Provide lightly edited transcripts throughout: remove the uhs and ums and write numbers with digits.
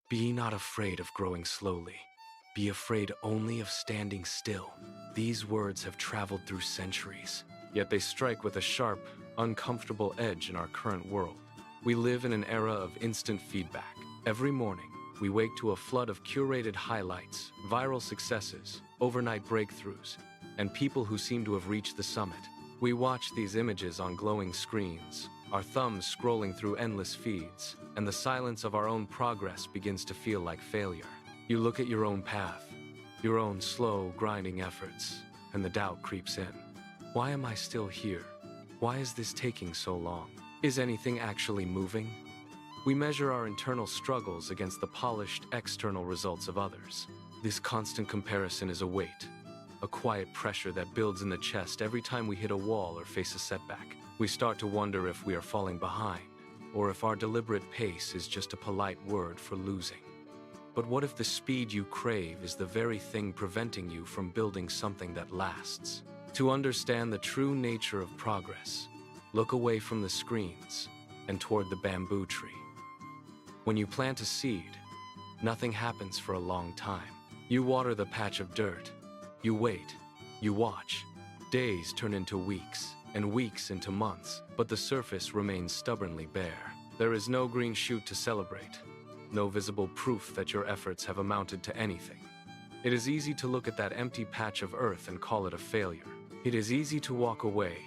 Be not afraid of growing slowly. Be afraid only of standing still. These words have traveled through centuries, yet they strike with a sharp, uncomfortable edge in our current world. We live in an era of instant feedback. Every morning, we wake to a flood of curated highlights, viral successes, overnight breakthroughs, and people who seem to have reached the summit. We watch these images on glowing screens, our thumbs scrolling through endless feeds, and the silence of our own progress begins to feel like failure. You look at your own path, your own slow, grinding efforts, and the doubt creeps in. Why am I still here? Why is this taking so long? Is anything actually moving? We measure our internal struggles against the polished external results of others. This constant comparison is a weight, a quiet pressure that builds in the chest every time we hit a wall or face a setback. We start to wonder if we are falling behind, or if our deliberate pace is just a polite word for losing. But what if the speed you crave is the very thing preventing you from building something that lasts? To understand the true nature of progress, look away from the screens and toward the bamboo tree. When you plant a seed, nothing happens for a long time. You water the patch of dirt, you wait, you watch. Days turn into weeks, and weeks into months, but the surface remains stubbornly bare. There is no green shoot to celebrate, no visible proof that your efforts have amounted to anything. It is easy to look at that empty patch of earth and call it a failure. It is easy to walk away,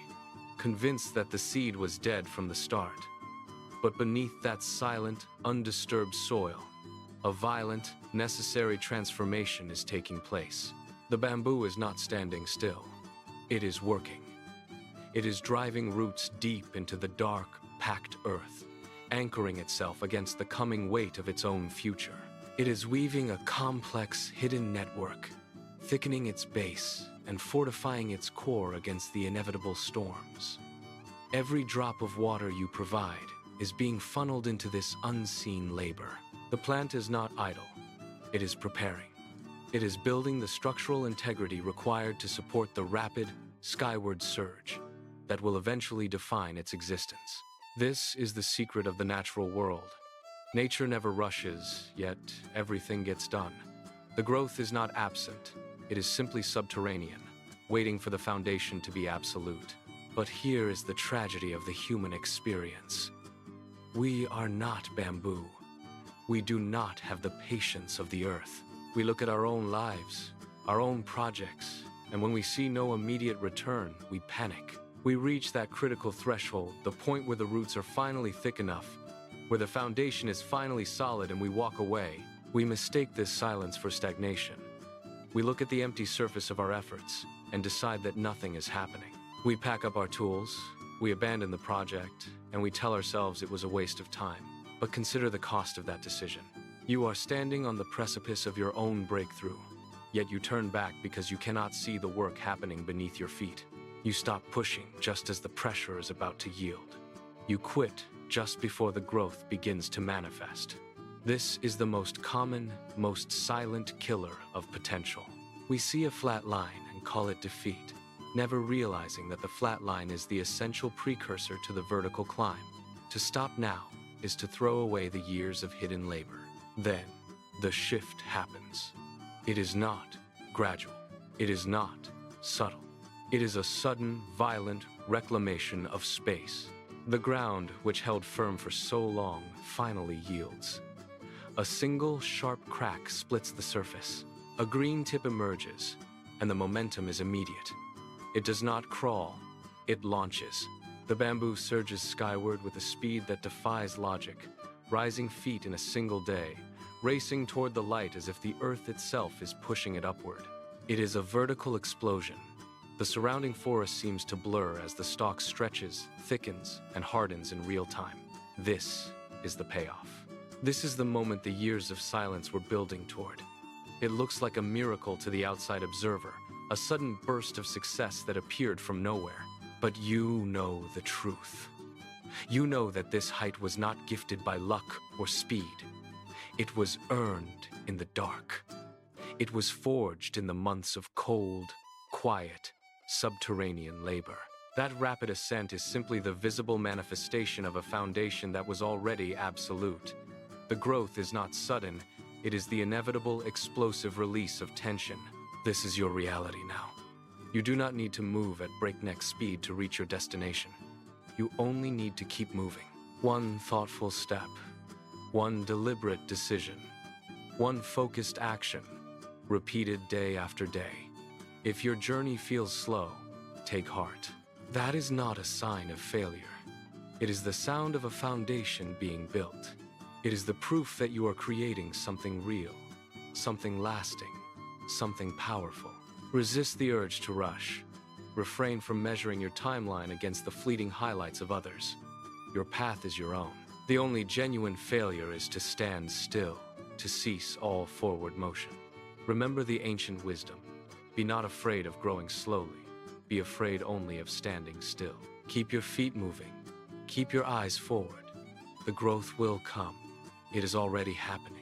convinced that the seed was dead from the start. But beneath that silent, undisturbed soil, a violent, necessary transformation is taking place. The bamboo is not standing still. It is working. It is driving roots deep into the dark, packed earth, anchoring itself against the coming weight of its own future. It is weaving a complex, hidden network, thickening its base and fortifying its core against the inevitable storms. Every drop of water you provide is being funneled into this unseen labor. The plant is not idle. It is preparing. It is building the structural integrity required to support the rapid, skyward surge that will eventually define its existence. This is the secret of the natural world. Nature never rushes, yet everything gets done. The growth is not absent. It is simply subterranean, waiting for the foundation to be absolute. But here is the tragedy of the human experience. We are not bamboo. We do not have the patience of the earth. We look at our own lives, our own projects, and when we see no immediate return, we panic. We reach that critical threshold, the point where the roots are finally thick enough, where the foundation is finally solid and we walk away. We mistake this silence for stagnation. We look at the empty surface of our efforts and decide that nothing is happening. We pack up our tools, we abandon the project, and we tell ourselves it was a waste of time. But consider the cost of that decision. You are standing on the precipice of your own breakthrough, yet you turn back because you cannot see the work happening beneath your feet. You stop pushing just as the pressure is about to yield. You quit just before the growth begins to manifest. This is the most common, most silent killer of potential. We see a flat line and call it defeat, never realizing that the flat line is the essential precursor to the vertical climb. To stop now is to throw away the years of hidden labor. Then, the shift happens. It is not gradual. It is not subtle. It is a sudden, violent reclamation of space. The ground, which held firm for so long, finally yields. A single, sharp crack splits the surface. A green tip emerges, and the momentum is immediate. It does not crawl, it launches. The bamboo surges skyward with a speed that defies logic, rising feet in a single day, racing toward the light as if the earth itself is pushing it upward. It is a vertical explosion. The surrounding forest seems to blur as the stalk stretches, thickens, and hardens in real time. This is the payoff. This is the moment the years of silence were building toward. It looks like a miracle to the outside observer, a sudden burst of success that appeared from nowhere. But you know the truth. You know that this height was not gifted by luck or speed. It was earned in the dark. It was forged in the months of cold, quiet, subterranean labor. That rapid ascent is simply the visible manifestation of a foundation that was already absolute. The growth is not sudden, it is the inevitable explosive release of tension. This is your reality now. You do not need to move at breakneck speed to reach your destination. You only need to keep moving. One thoughtful step, one deliberate decision, one focused action, repeated day after day. If your journey feels slow, take heart. That is not a sign of failure. It is the sound of a foundation being built. It is the proof that you are creating something real, something lasting, something powerful. Resist the urge to rush. Refrain from measuring your timeline against the fleeting highlights of others. Your path is your own. The only genuine failure is to stand still, to cease all forward motion. Remember the ancient wisdom. Be not afraid of growing slowly. Be afraid only of standing still. Keep your feet moving. Keep your eyes forward. The growth will come. It is already happening.